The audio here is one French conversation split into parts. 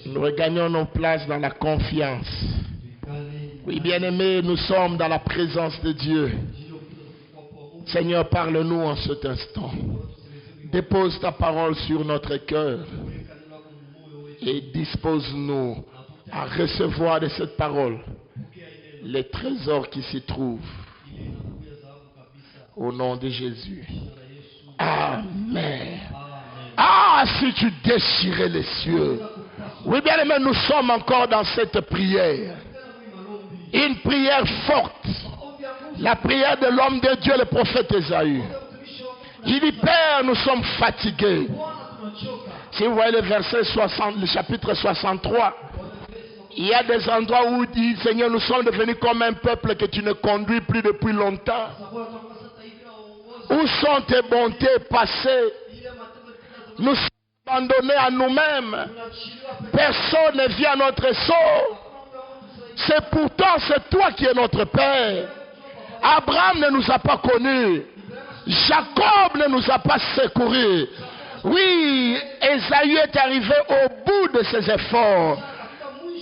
Nous regagnons nos places dans la confiance. Oui, bien-aimés, nous sommes dans la présence de Dieu. Seigneur, parle-nous en cet instant. Dépose ta parole sur notre cœur et dispose-nous à recevoir de cette parole les trésors qui s'y trouvent. Au nom de Jésus. Amen. Ah, si tu déchirais les cieux. Oui, bien aimé, nous sommes encore dans cette prière. Une prière forte. La prière de l'homme de Dieu, le prophète Ésaü. Il dit, Père, nous sommes fatigués. Si vous voyez le verset 60, le chapitre 63, il y a des endroits où il dit, Seigneur, nous sommes devenus comme un peuple que tu ne conduis plus depuis longtemps. Où sont tes bontés passées? Nous sommes abandonnés à nous-mêmes. Personne ne vient à notre sort. C'est pourtant, c'est toi qui es notre Père. Abraham ne nous a pas connus. Jacob ne nous a pas secourus. Oui, Ésaü est arrivé au bout de ses efforts.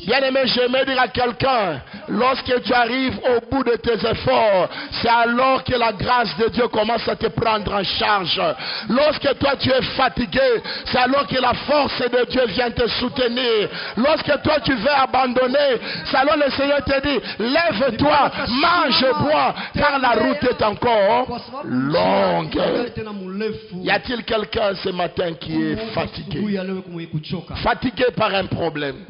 Bien-aimé, j'aimerais dire à quelqu'un, lorsque tu arrives au bout de tes efforts, c'est alors que la grâce de Dieu commence à te prendre en charge. Lorsque toi tu es fatigué, c'est alors que la force de Dieu vient te soutenir. Lorsque toi tu veux abandonner, c'est alors le Seigneur te dit, lève-toi, mange et bois, car la route est encore longue. Y a-t-il quelqu'un ce matin qui est fatigué? Fatigué par un problème?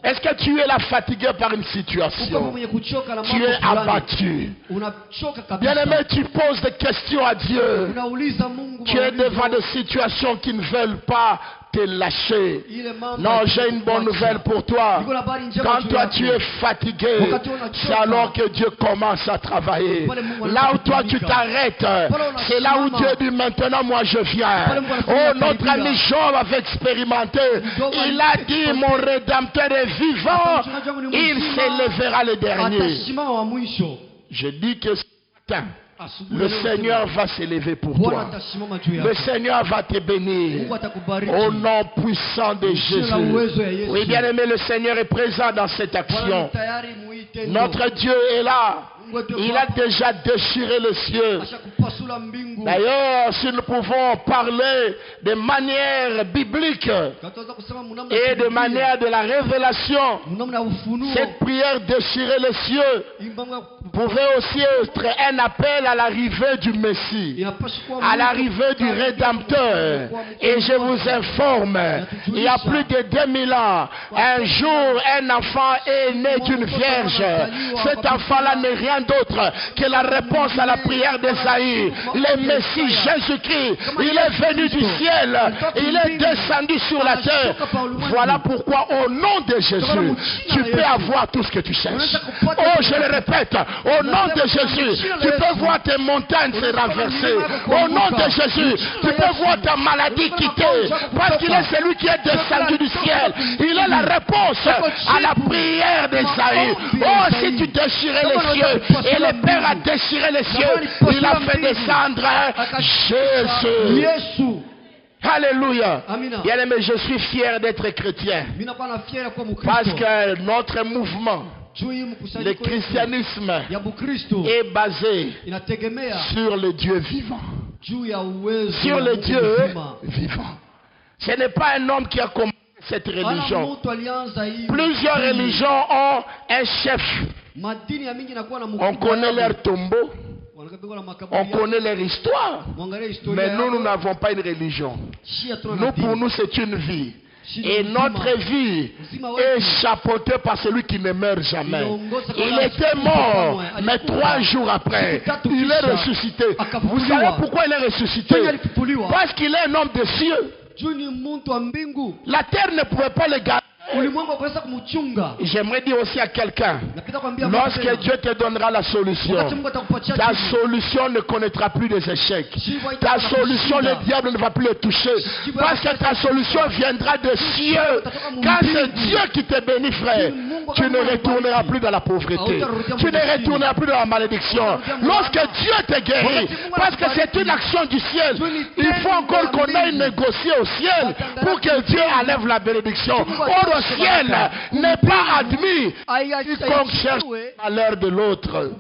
Est-ce que tu es là fatigué par une situation? Tu es abattu. Bien-aimé, tu poses des questions à Dieu. Tu es devant des situations qui ne veulent pas te lâcher. Non, j'ai une bonne nouvelle pour toi. Quand toi tu es fatigué, c'est alors que Dieu commence à travailler. Là où toi tu t'arrêtes, c'est là où Dieu dit maintenant moi je viens. Oh, notre ami Job avait expérimenté. Il a dit mon Rédempteur est vivant, il s'élèvera le dernier. Je dis que ce matin, le Seigneur va s'élever pour toi. Le Seigneur va te bénir. Au nom puissant de Jésus. Oui, bien aimé, le Seigneur est présent dans cette action. Notre Dieu est là. Il a déjà déchiré les cieux. D'ailleurs, si nous pouvons parler de manière biblique et de manière de la révélation, cette prière déchirer les cieux pouvait aussi être un appel à l'arrivée du Messie, à l'arrivée du Rédempteur. Et je vous informe, il y a plus de 2000 ans, un jour, un enfant est né d'une vierge. Cet enfant-là n'est rien d'autre que la réponse à la prière d'Ésaïe. Le Messie Jésus-Christ, il est venu du ciel, il est descendu sur la terre. Voilà pourquoi au nom de Jésus, tu peux avoir tout ce que tu cherches. Oh, je le répète, au nom de Jésus, tu peux voir tes montagnes se renverser. Au nom de Jésus, tu peux voir ta maladie quitter. Parce qu'il est celui qui est descendu du ciel. Il est la réponse à la prière d'Ésaïe. Oh, si tu déchirais les cieux, et le Père a déchiré les cieux, il a fait descendre Jésus. Alléluia. Bien-aimé, je suis fier d'être chrétien. Parce que notre mouvement, le christianisme, est basé sur le Dieu vivant. Sur le Dieu vivant. Ce n'est pas un homme qui a commencé cette religion. Plusieurs religions ont un chef. On connaît leur tombeau. On connaît leur histoire. Mais nous n'avons pas une religion. Nous, pour nous, c'est une vie. Et notre vie est chapeautée par celui qui ne meurt jamais. Il était mort, mais 3 jours après, il est ressuscité. Vous savez pourquoi il est ressuscité? Parce qu'il est un homme de cieux. La terre ne pouvait pas le garder. J'aimerais dire aussi à quelqu'un, lorsque Dieu te donnera la solution, ta solution ne connaîtra plus des échecs. Ta solution, le diable ne va plus le toucher. Parce que ta solution viendra de cieux. Car c'est Dieu qui te bénit, frère. tu ne retourneras plus dans la pauvreté. Tu ne retourneras plus dans la malédiction. Lorsque Dieu te guérit, parce que c'est une action du ciel, il faut encore qu'on aille négocier au ciel pour que Dieu enlève la bénédiction. Or, au ciel n'est pas admis quiconque cherche à l'heure de l'autre.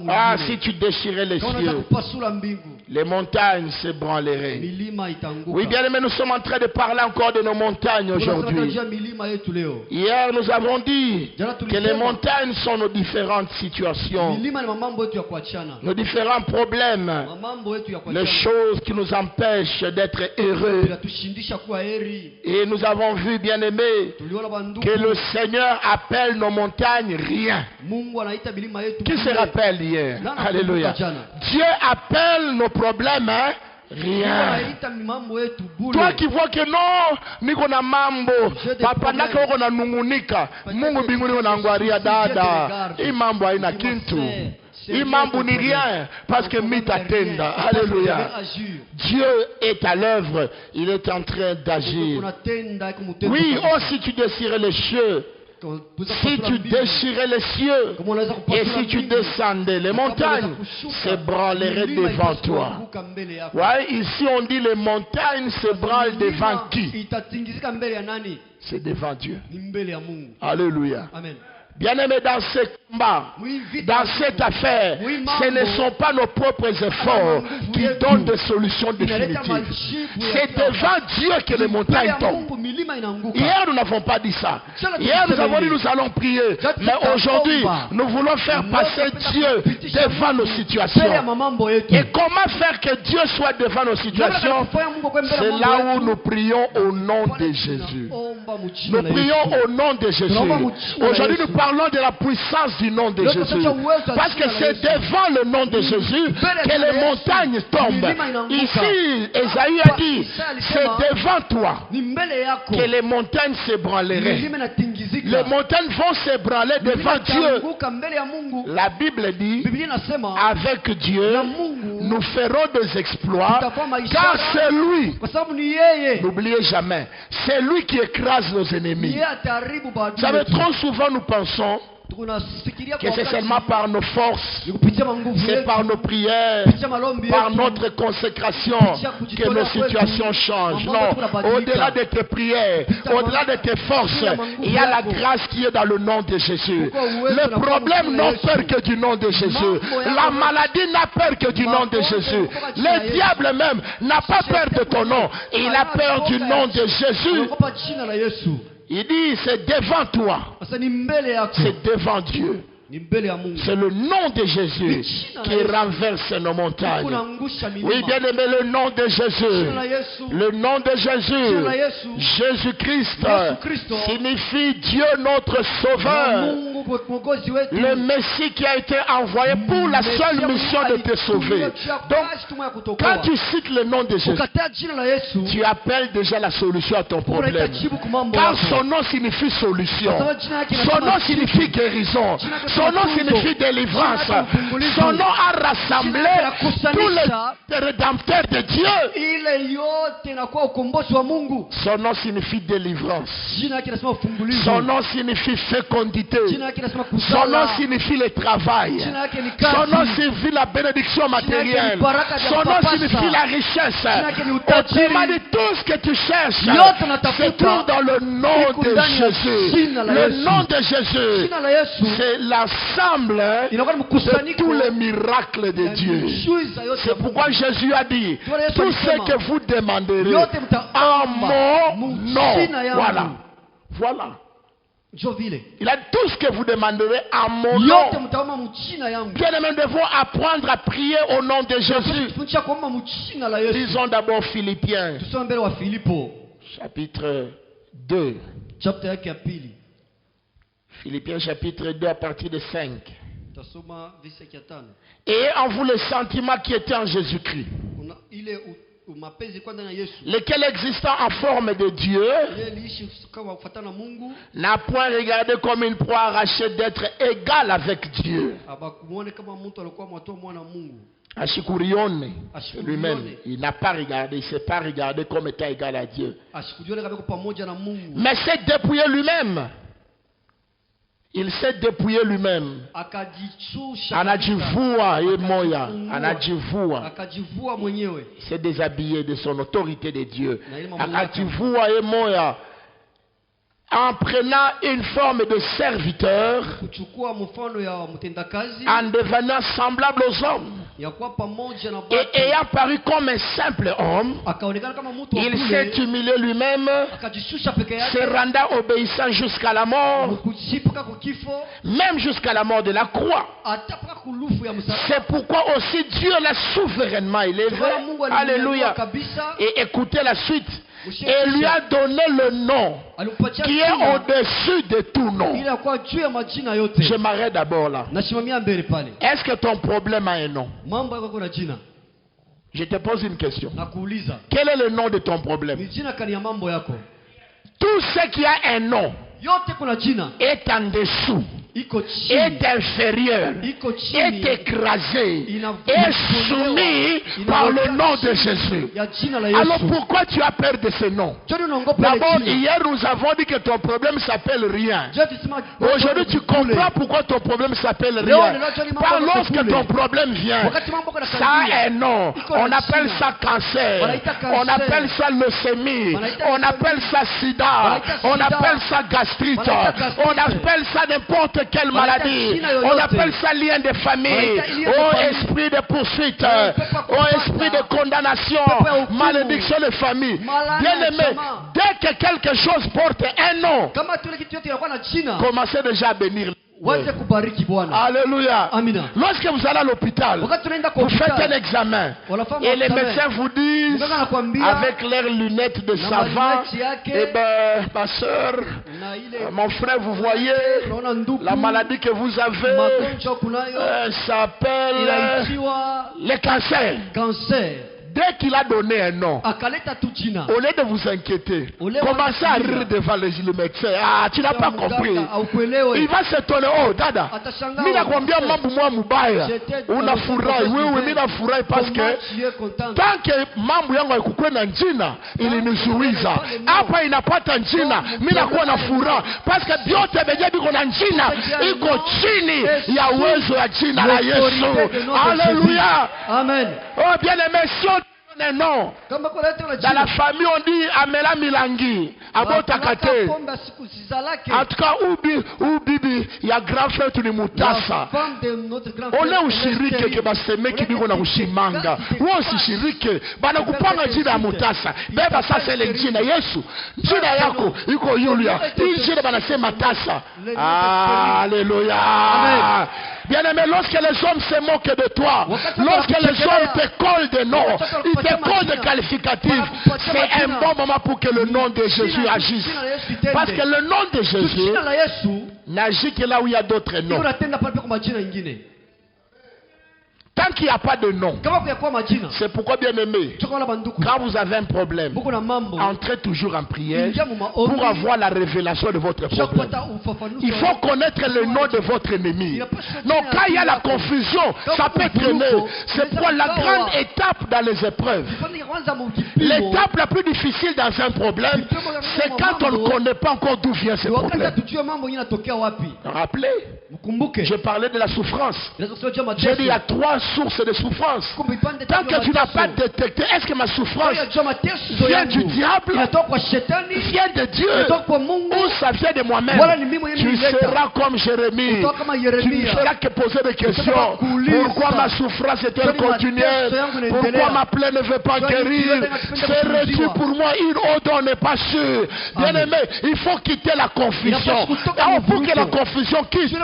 Ah, si tu déchirais les cieux, les montagnes s'ébranleraient. Oui, bien aimé, nous sommes en train de parler encore de nos montagnes aujourd'hui. Hier, nous avons dit que les montagnes sont nos différentes situations, nos différents problèmes, les choses qui nous empêchent d'être heureux. Et nous avons vu, bien aimé, que le Seigneur appelle nos montagnes rien. Qui se rappelle hier? Alléluia. Dieu appelle nos problèmes rien. Toi qui vois que non, niko na mambo, papa nako uko na nungunika, Mungu mbinguni unaangalia dada, hii mambo haina kintu. Hii mambo ni rien parce que mitatenda. Alléluia. Dieu est à l'œuvre, il est en train d'agir. Oui, oh si tu désirais les cieux, si tu déchirais les cieux et si tu descendais, les montagnes s'ébranleraient devant toi. Ouais, ici on dit les montagnes s'ébranlent devant qui? C'est devant Dieu. Alléluia. Amen. Bien-aimés, dans ce combat, dans cette affaire, ce ne sont pas nos propres efforts qui donnent des solutions définitives. C'est devant Dieu que les montagnes tombent. Hier, nous n'avons pas dit ça. Hier, nous avons dit nous allons prier. Mais aujourd'hui, nous voulons faire passer Dieu devant nos situations. Et comment faire que Dieu soit devant nos situations? C'est là où nous prions au nom de Jésus. Nous prions au nom de Jésus. Aujourd'hui, nous parlons de la puissance du nom de Jésus. Parce que c'est devant le nom de Jésus que les montagnes tombent. Ici, Esaïe a dit, c'est devant toi que les montagnes s'ébranleraient. Les montagnes vont s'ébranler devant Dieu. La Bible dit, avec Dieu, nous ferons des exploits, car c'est lui, n'oubliez jamais, c'est lui qui écrase nos ennemis. Vous savez, trop souvent nous pensons que c'est seulement par nos forces, c'est par nos prières, par notre consécration que nos situations changent. Non, au-delà de tes prières, au-delà de tes forces, il y a la grâce qui est dans le nom de Jésus. Les problèmes n'ont peur que du nom de Jésus. La maladie n'a peur que du nom de Jésus. Le diable même n'a pas peur de ton nom. Il a peur du nom de Jésus. Il dit, c'est devant toi. C'est devant Dieu. C'est le nom de Jésus qui renverse nos montagnes. Oui, bien aimé, le nom de Jésus. Le nom de Jésus. Jésus-Christ signifie Dieu notre Sauveur. Le Messie qui a été envoyé pour la seule mission de te sauver. Donc, quand tu cites le nom de Jésus, tu appelles déjà la solution à ton problème. Car son nom signifie solution. Son nom signifie guérison. Son nom signifie délivrance. Son nom a rassemblé tous les rédempteurs de Dieu. Son nom signifie délivrance. Son nom signifie fécondité. Son nom signifie le travail. Son nom signifie la bénédiction matérielle. Son nom signifie la richesse. Autrement dit, tout ce que tu cherches se trouve dans le nom de Jésus. Le nom de Jésus, c'est l'ensemble de tous les miracles de Dieu. C'est pourquoi Jésus a dit, tout ce que vous demanderez en mon nom. Voilà. Voilà. Il a dit tout ce que vous demanderez à mon nom. Bien aimé, nous devons apprendre à prier au nom de Jésus. Lisons d'abord Philippiens, chapitre 2. Philippiens chapitre 2 à partir de 5. Et en vous le sentiment qui était en Jésus-Christ, lequel existant en forme de Dieu, n'a point regardé comme une proie arrachée d'être égal avec Dieu. Ashikurione lui-même, il n'a pas regardé, il ne s'est pas regardé comme étant égal à Dieu. Mais s'est dépouillé lui-même Il s'est dépouillé lui-même. Anajivua et moya. Anajivua. Il s'est déshabillé de son autorité de Dieu. Anajivua et moya. En prenant une forme de serviteur, en devenant semblable aux hommes, et ayant paru comme un simple homme, il s'est humilié lui-même, se rendant obéissant jusqu'à la mort, même jusqu'à la mort de la croix. C'est pourquoi aussi Dieu l'a souverainement élevé. Alléluia. Et écoutez la suite. Et lui a donné le nom qui est au-dessus de tout nom. Je m'arrête d'abord là. Est-ce que ton problème a un nom? Je te pose une question. Quel est le nom de ton problème? Tout ce qui a un nom est en dessous, est inférieur, est écrasé, est soumis par le nom de Jésus. Alors pourquoi tu as peur de ce nom? D'abord, hier nous avons dit que ton problème s'appelle rien. Aujourd'hui tu comprends pourquoi ton problème s'appelle rien. Par lorsque ton problème vient, ça a un nom. On appelle ça cancer, on appelle ça leucémie, on appelle ça sida, on appelle ça gastrite, on appelle ça n'importe quelle maladie, on appelle ça lien de famille, oh esprit de poursuite, oh esprit de condamnation, malédiction de famille. Bien aimé, dès que quelque chose porte un nom, commencez déjà à bénir. Alléluia. Lorsque vous allez à l'hôpital, vous faites un examen et les médecins vous disent avec leurs lunettes de savant, eh bien ma soeur, mon frère, vous voyez la maladie que vous avez s'appelle le cancer. Dès qu'il a donné un nom, au lieu de vous inquiéter, commencez à rire devant le médecin. Ah, tu n'as pas compris. Il va s'étonner. Oh, dada, mina combien mambo moi mubaya. Unafurahi. Oui, mina furahi parce que tant que mambo yangu haikukuwa na njina, ilinizuiza. Hapa inapata njina, mina kuwa na furaha. Parce que vyote venye biko na njina, iko chini ya uwezo ya jina la Yesu. Alléluia. Amen. Oh, bien aimé, non. Dans la famille on dit Amela Milangi Abotakate. En tout cas ou bibi ya grand frère tu ni mutasa. Ole ushirike ke basemeki biko na ushimanga. Wewe usishirike bana kupanga jina ya mutasa. Beba sasa ile jina Yesu. Jina yako iko Yulia. Hii jina bana sema tasa. Alléluia. Amen. Bien-aimé, lorsque les hommes se moquent de toi, lorsque les hommes te collent des noms, ils te collent des qualificatifs, c'est un bon moment pour que le nom de Jésus agisse. Parce que le nom de Jésus n'agit que là où il y a d'autres noms. Tant qu'il n'y a pas de nom, c'est pourquoi, bien aimé, quand vous avez un problème, entrez toujours en prière pour avoir la révélation de votre problème. Il faut connaître le nom de votre ennemi. Donc quand il y a la confusion, ça peut traîner. C'est pour la grande étape dans les épreuves. L'étape la plus difficile dans un problème, c'est quand on ne connaît pas encore d'où vient ce problème. Rappelez, je parlais de la souffrance. J'ai dit il y a 3 sources de souffrance. Tant que tu n'as pas détecté, est-ce que ma souffrance vient du diable, vient de Dieu, ou ça vient de moi-même? Tu seras comme Jérémie. Tu ne feras que poser des questions. Pourquoi ma souffrance est-elle continuelle? Pourquoi ma plaie ne veut pas guérir? Serais-tu pour moi une odeur n'est pas sûre? Bien aimé, il faut quitter la confusion. Alors pour que la confusion quitte,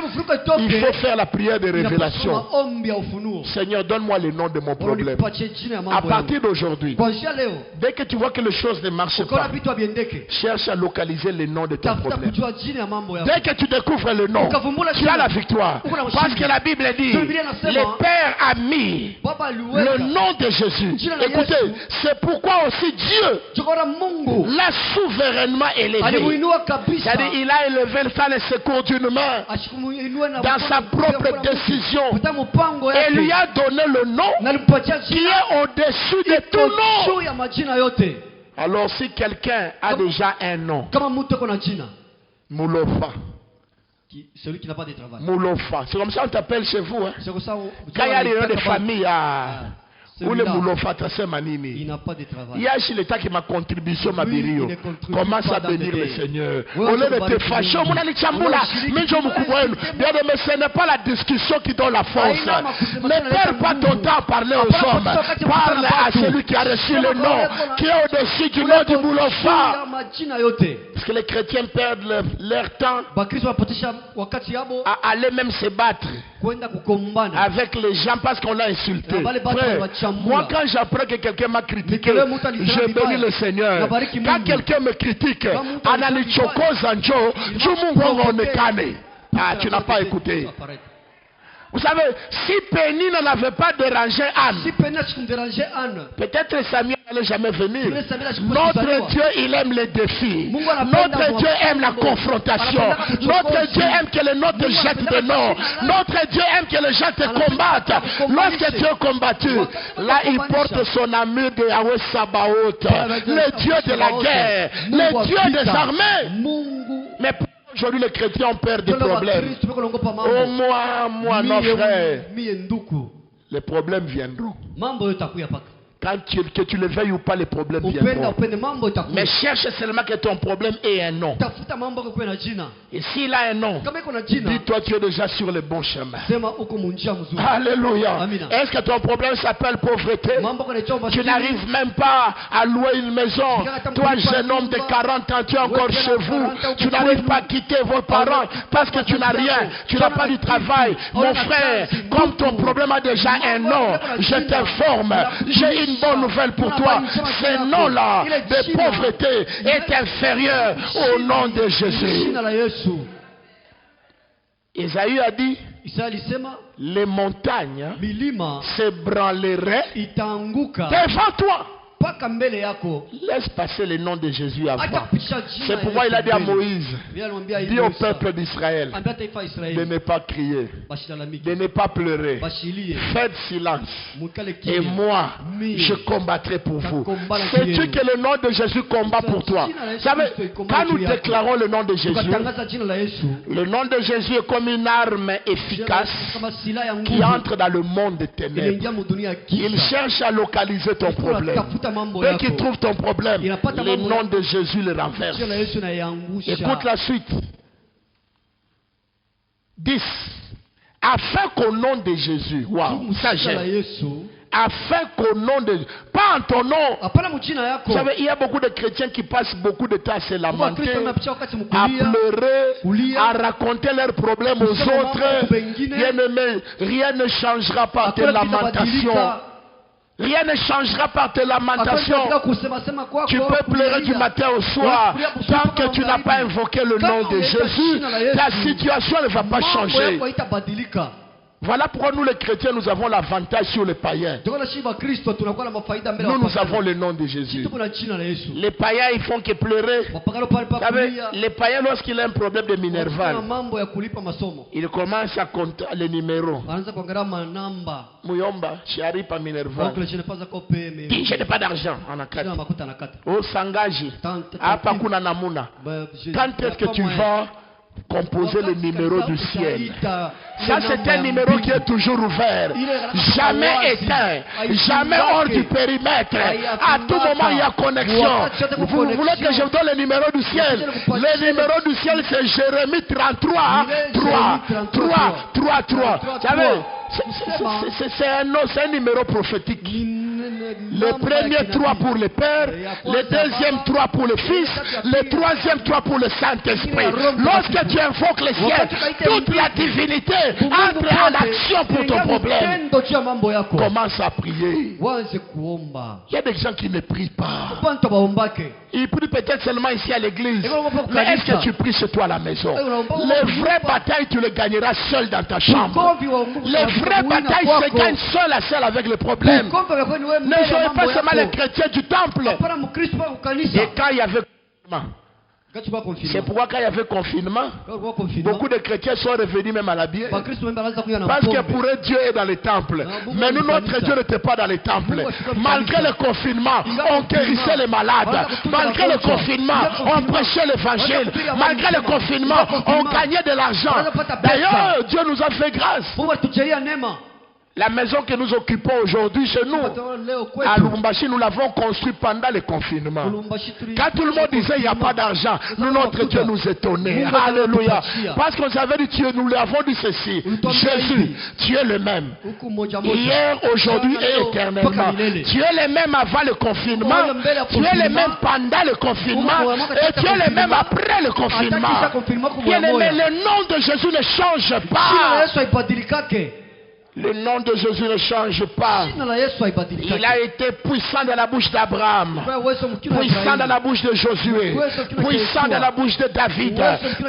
il faut faire la prière de révélation. Seigneur, donne-moi le nom de mon problème. À partir d'aujourd'hui, dès que tu vois que les choses ne marchent pas, cherche à localiser le nom de ton problème. Dès que tu découvres le nom, tu as la victoire. Parce que la Bible dit, le Père a mis le nom de Jésus. Écoutez, c'est pourquoi aussi Dieu l'a souverainement élevé. C'est-à-dire, il a élevé le sang et secours d'une main dans sa propre décision. Et lui a donné le nom qui est au-dessus de tout nom. Alors si quelqu'un a déjà un nom, Moulofa, Celui qui n'a pas de travail. Moulofa. C'est comme ça qu'on t'appelle chez vous. Hein? C'est comme ça. Quand il y a des réunions de famille, où le Moulofa, il n'a pas de travail. Il y a chez l'État qui m'a contribution, ma birio. Commence à bénir le Seigneur. Au lieu de te fâcher, bien aimé, ce n'est pas la discussion qui donne la force. Ne perds pas ton temps à parler aux hommes. Parle à celui qui a reçu le nom, qui est au-dessus du nom du Moulofa. Parce que les chrétiens perdent leur temps à aller même se battre avec les gens parce qu'on l'a insulté. Frère, moi quand j'apprends que quelqu'un m'a critiqué, je bénis le Seigneur. Quand quelqu'un me critique, tu n'as pas écouté. Vous savez, si Pénine n'avait pas dérangé Anne, peut-être Samuel n'allait jamais venir. Notre Dieu, il aime les défis. Notre Dieu aime la confrontation. Notre Dieu aime que les nôtres jettent des noms. Notre Dieu aime que les gens te combattent. Lorsque tu es combattu, là il porte son armure de Yahweh Sabaoth, le Dieu de la guerre, le Dieu des armées. Mais aujourd'hui, les chrétiens ont peur des problèmes. Oh, moi, non, frère. Les problèmes viendront. Quand que tu le veuilles ou pas, les problèmes viendront. Mais cherche seulement que ton problème ait un nom. Et s'il a un nom, dis-toi tu es déjà sur le bon chemin. Alléluia. Est-ce que ton problème s'appelle pauvreté? Tu n'arrives même pas à louer une maison. Toi, jeune homme de 40 ans, tu es encore chez vous. Tu n'arrives pas à quitter vos parents parce que tu n'as rien. Tu n'as pas du travail. Mon frère, comme ton problème a déjà un nom, je t'informe. J'ai une bonne nouvelle pour toi. Ce nom-là de pauvreté est inférieur au nom de Jésus. Isaïe a dit, les montagnes s'ébranleraient devant toi. Laisse passer le nom de Jésus avant. C'est pourquoi il a dit à Moïse, dis au peuple d'Israël de ne pas crier, de ne pas pleurer. Faites silence. Et moi, je combattrai pour vous. Sais-tu que le nom de Jésus combat pour toi? Vous savez, quand nous déclarons le nom de Jésus, le nom de Jésus est comme une arme efficace qui entre dans le monde des ténèbres. Il cherche à localiser ton problème. Dès qu'il trouve ton problème, le nom de Jésus le renverse. Écoute la suite. 10. Afin qu'au nom de Jésus, waouh, sagesse. Afin qu'au nom de... Pas en ton nom. Vous savez, il y a beaucoup de chrétiens qui passent beaucoup de temps à se lamenter, à pleurer, à raconter leurs problèmes aux autres. Bien-aimé, rien ne changera par tes lamentations. Rien ne changera par tes lamentations. Tu peux pleurer du matin au soir. Tant que tu n'as pas invoqué le nom de Jésus, ta situation ne va pas changer. Voilà pourquoi nous les chrétiens, nous avons l'avantage sur les païens. Nous avons le nom de Jésus. Les païens, ils font que pleurer. Les païens, lorsqu'il a un problème de minerval, il commence à compter les numéros. Muyomba, Chiaripa Minerval. Dis, je n'ai pas d'argent en akati. Oh, Sangaji. Apakuna Namuna. Quand est-ce que tu vas composer le numéro du ciel? Ça, c'est un numéro qui est toujours ouvert, jamais éteint, jamais hors du périmètre. À tout moment, il y a connexion. Vous voulez que je vous donne le numéro du ciel? Le numéro du ciel, c'est Jérémie 33, 3. Vous savez, c'est un numéro prophétique. Le premier 3 pour le Père, le deuxième 3 pour le Fils, le troisième 3 pour le Saint-Esprit. Lorsque tu invoques le ciel, toute la divinité entre en action pour ton problème. Commence à prier. Il y a des gens qui ne prient pas. Ils prient peut-être seulement ici à l'église. Mais est-ce que tu pries chez toi à la maison? Les vraies batailles, tu les gagneras seul dans ta chambre. Les vraies batailles se gagnent seul à seul avec le problème. Ne soyez pas seulement les chrétiens du temple. Et quand il y avait Quand tu vas confiner. C'est pourquoi quand il y avait confinement, beaucoup de chrétiens sont revenus même à la bière. Parce que pour eux, Dieu est dans les temples. Mais nous, notre Dieu n'était pas dans les temples. Malgré le confinement, on guérissait les malades. Malgré le confinement, on prêchait l'évangile. Malgré le confinement, on gagnait de l'argent. D'ailleurs, Dieu nous a fait grâce. La maison que nous occupons aujourd'hui chez nous, à Lubumbashi, nous l'avons construite pendant le confinement. Quand tout le monde disait il n'y a pas d'argent, nous, notre Dieu nous étonnait. Alléluia. Parce qu'on savait dit, nous lui avons dit ceci. Jésus, tu es le même. Hier, aujourd'hui et éternellement. Tu es le même avant le confinement. Tu es le même pendant le confinement. Et tu es le même après le confinement. Bien-aimé, le nom de Jésus ne change pas. Le nom de Jésus ne change pas. Il a été puissant dans la bouche d'Abraham, puissant dans la bouche de Josué, puissant dans la bouche de David,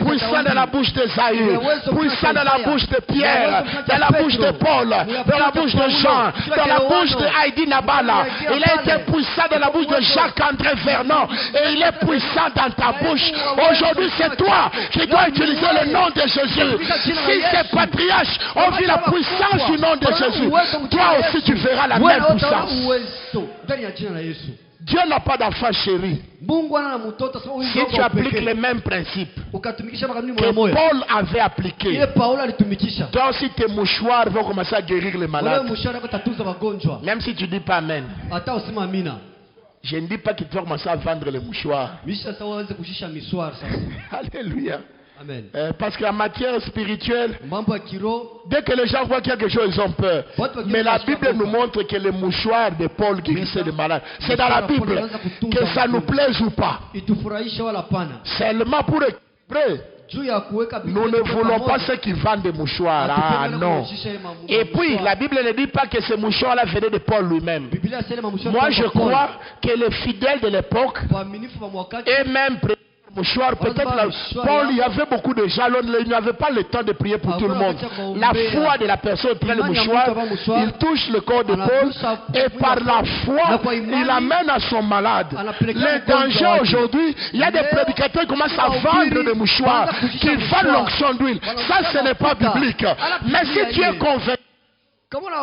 puissant dans la bouche d'Esaïe, puissant dans la bouche de Pierre, dans la bouche de Paul, dans la bouche de Jean, dans la bouche de Heidi Nabala. Il a été puissant dans la bouche de Jacques-André Vernon et il est puissant dans ta bouche. Aujourd'hui, c'est toi qui dois utiliser le nom de Jésus. Si ces patriarches ont vu la puissance du nom de Jésus, toi aussi tu verras la même puissance. Dieu n'a pas d'enfant chéri. Si tu appliques les mêmes principes que Paul avait appliqués, donc si tes mouchoirs vont commencer à guérir les malades, même si tu ne dis pas Amen, je ne dis pas que tu vas commencer à vendre les mouchoirs. Alléluia. Amen. Parce qu'en matière spirituelle, dès que les gens voient quelque chose, ils ont peur. Mais la Bible nous montre que les mouchoirs de Paul guérissaient les malades. C'est dans la Bible, que ça nous plaise ou pas. Seulement pour équilibrer. Nous ne voulons pas ceux qui vendent des mouchoirs. Ah non. Et puis, la Bible ne dit pas que ces mouchoirs-là venaient de Paul lui-même. Moi, je crois que les fidèles de l'époque, et même mouchoir, peut-être Paul, il y avait beaucoup de gens, il n'avait pas le temps de prier pour tout le monde. La foi de la personne prend le mouchoir, il touche le corps de Paul et par la foi, il amène à son malade. Le danger aujourd'hui, il y a des prédicateurs qui commencent à vendre des mouchoirs, qui vendent l'onction d'huile. Ça, ce n'est pas biblique. Mais si tu es convaincu,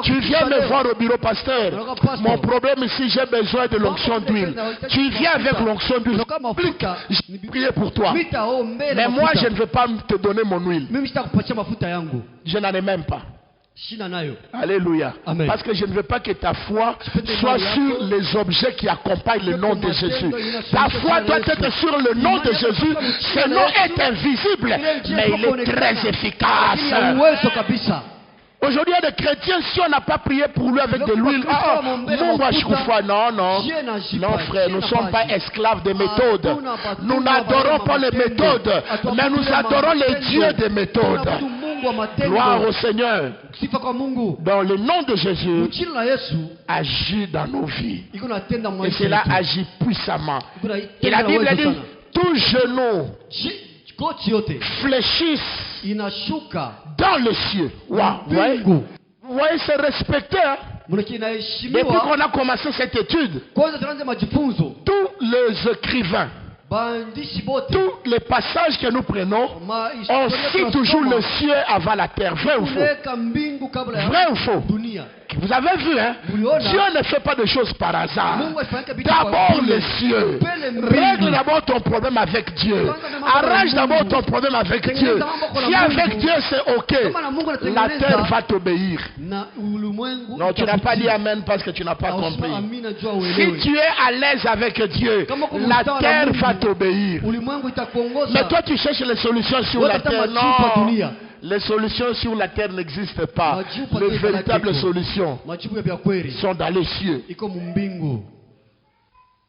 tu viens me voir au bureau, pasteur. Mon problème ici, j'ai besoin de l'onction d'huile. Tu viens avec l'onction d'huile. Je vais prier pour toi. Mais moi, je ne veux pas te donner mon huile. Je n'en ai même pas. Alléluia. Amen. Parce que je ne veux pas que ta foi soit sur les objets qui accompagnent le nom de Jésus. Ta foi doit être sur le nom de Jésus. Ce nom est invisible, mais il est très efficace. Aujourd'hui, il y a des chrétiens, si on n'a pas prié pour lui avec de l'huile, non frère, nous ne sommes pas esclaves des méthodes. Nous n'adorons pas les méthodes, mais nous adorons les dieux des méthodes. Gloire au Seigneur. Dans le nom de Jésus, agit dans nos vies. Et cela agit puissamment. Et la Bible dit, tout genou fléchisse dans les cieux. Wow. Vous voyez, c'est respecté. Hein? Depuis qu'on a commencé cette étude, tous les écrivains, tous les passages que nous prenons, on cite toujours le ciel avant la terre. Vrai ou faux? Vrai ou faux? Vous avez vu, hein? Dieu ne fait pas de choses par hasard. D'abord les cieux. Règle d'abord ton problème avec Dieu. Arrange d'abord ton problème avec Dieu. Si avec Dieu c'est ok, la terre va t'obéir. Non, tu n'as pas dit Amen parce que tu n'as pas compris. Si tu es à l'aise avec Dieu, la terre va t'obéir. Mais toi tu cherches les solutions sur la terre. Non. Les solutions sur la terre n'existent pas. Les véritables solutions sont dans les cieux.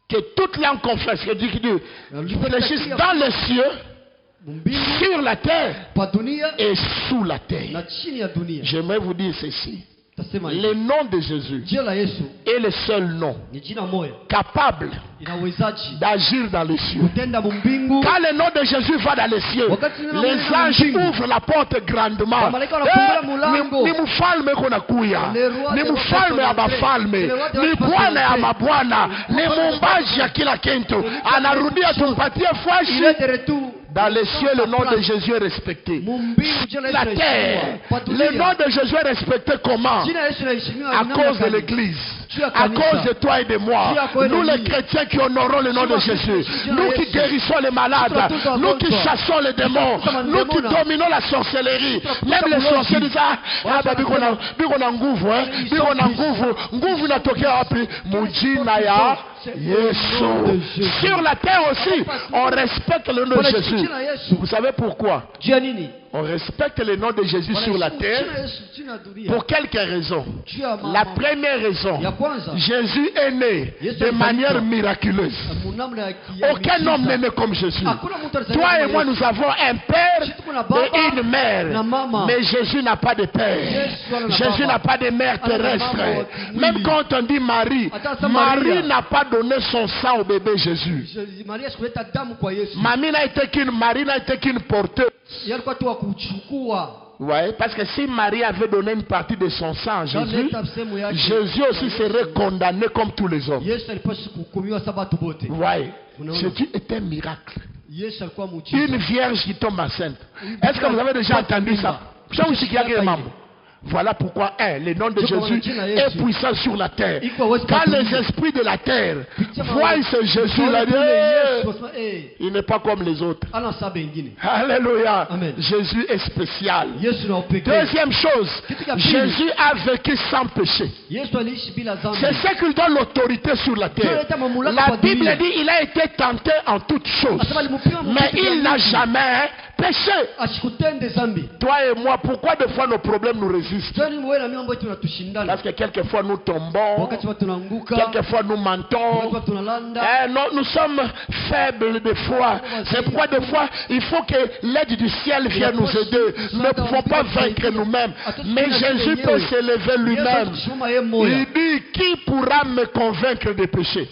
Que toute langue confesse que Dieu fléchisse dans les cieux, sur la terre et sous la terre. J'aimerais vous dire ceci. Tasema Le nom de Jésus jina la Yesu est le seul nom ni jina moja capable inawezaji d'agir dans les cieux. kutenda mbingu. Quand le nom de Jésus va dans les cieux, les anges ouvrent la porte grandement. Ni mfalme kuna kuya, ni mfalme ya mafalme, ni bwana ya mabwana, ni muumbaji ya kila kitu. Anarudia tumpatie fashi. Dans les cieux, le nom de Jésus est respecté. La terre, le nom de Jésus est respecté comment? À cause de l'Église, à cause de toi et de moi. Nous les chrétiens qui honorons le nom de Jésus, nous qui guérissons les malades, nous qui chassons les démons, nous qui dominons la sorcellerie. Même les sorciers disent biko nguvu inatokea wapi? Mujina ya Yesu. Sur la terre aussi, on respecte le nom de Jésus. Vous savez pourquoi? On respecte le nom de Jésus sur la terre pour quelques raisons. La première raison, Jésus est né de manière miraculeuse. Aucun homme n'est né comme Jésus. Toi et moi, nous avons un père et une mère. Mais Jésus n'a pas de père. Jésus n'a pas de mère terrestre. Même quand on dit Marie, Marie n'a pas donné son sang au bébé Jésus. Marie n'a été qu'une porteuse. Ouais, parce que si Marie avait donné une partie de son sang à Jésus, Jésus aussi serait condamné comme tous les hommes. Ouais, Jésus est un miracle. Une vierge qui tombe enceinte. Est-ce que vous avez déjà entendu ça? Voilà pourquoi le nom de Jésus est puissant sur la terre. Quand les esprits de la terre voient ce Jésus, il n'est pas comme les autres. Alléluia. Jésus est spécial. Deuxième chose, Jésus a vécu sans péché. C'est ce qui donne l'autorité sur la terre. La Bible dit qu'il a été tenté en toutes choses, mais il n'a jamais péché. Toi et moi, pourquoi des fois nos problèmes nous résistent? Parce que quelquefois nous tombons, quelquefois nous mentons, nous sommes faibles des fois. C'est pourquoi des fois il faut que l'aide du ciel vienne nous aider. Nous ne pouvons pas vaincre nous-mêmes. Mais Jésus peut s'élever lui-même. Il dit, qui pourra me convaincre de péché?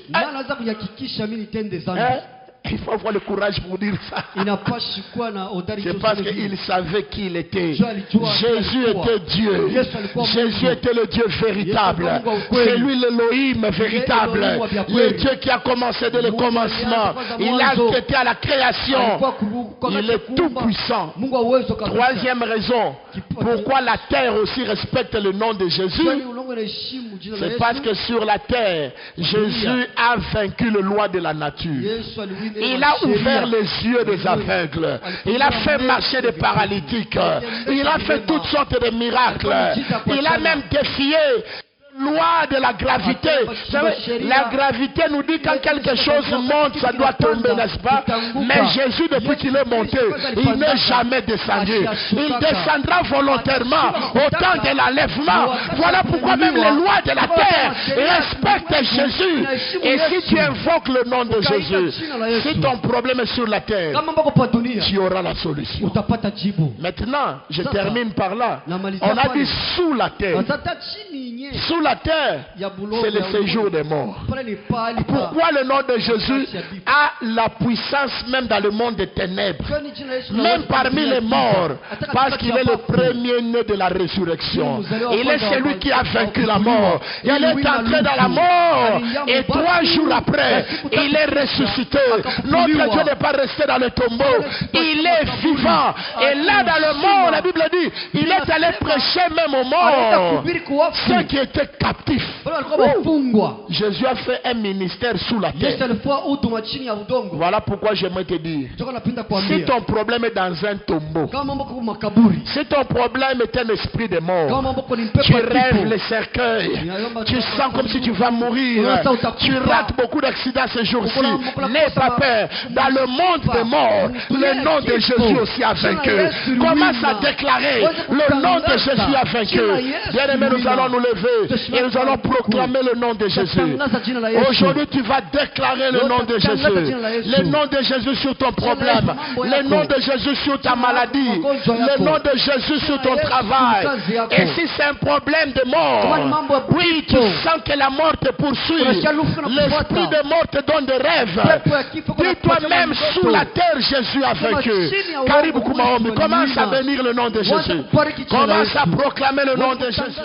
Il faut avoir le courage pour dire ça. C'est parce qu'il savait qui il était. Jésus était Dieu. Jésus était le Dieu véritable. C'est lui l'Élohim véritable. Le Dieu qui a commencé dès le commencement. Il a été à la création. Il est tout puissant. Troisième raison, pourquoi la terre aussi respecte le nom de Jésus, c'est parce que sur la terre, Jésus a vaincu le loi de la nature. Il a ouvert les yeux des aveugles. Il a fait marcher des paralytiques. Il a fait toutes sortes de miracles. Il a même défié loi de la gravité. La gravité nous dit quand quelque chose monte, ça doit tomber, n'est-ce pas? Mais Jésus, depuis qu'il est monté, il n'est jamais descendu. Il descendra volontairement au temps de l'enlèvement. Voilà pourquoi même les lois de la terre respectent Jésus. Et si tu invoques le nom de Jésus, si ton problème est sur la terre, tu auras la solution. Maintenant, je termine par là. On a dit sous la terre. Sous la terre, c'est le séjour des morts. Pourquoi le nom de Jésus a la puissance même dans le monde des ténèbres, même parmi les morts? Parce qu'il est le premier-né de la résurrection. Il est celui qui a vaincu la mort. Il est entré dans la mort et 3 jours après, il est ressuscité. Notre Dieu n'est pas resté dans le tombeau. Il est vivant. Et là dans le mort, la Bible dit, il est allé prêcher même aux morts, ceux qui étaient captifs. Jésus a fait un ministère sous la terre. Voilà pourquoi j'aimerais te dire, si ton problème est dans un tombeau, si ton problème est un esprit de mort, tu rêves les cercueils, tu sens comme si tu vas mourir, tu rates beaucoup d'accidents ces jours-ci, n'aie pas peur. Dans le monde des morts, le nom de Jésus aussi a vaincu. Commence à déclarer, le nom de Jésus a vaincu. Bien aimé, nous allons nous lever. et nous allons proclamer le nom de Jésus. Aujourd'hui, tu vas déclarer le nom de Jésus. Le nom de Jésus sur ton problème. Le nom de Jésus sur ta maladie. Le nom de Jésus sur ton travail. Et si c'est un problème de mort, oui, tu sens que la mort te poursuit. L'esprit de mort te donne des rêves. Dis-toi même sous la terre, Jésus a vaincu. Karibu kumaombi. Commence à bénir le nom de Jésus. Commence à proclamer le nom de Jésus.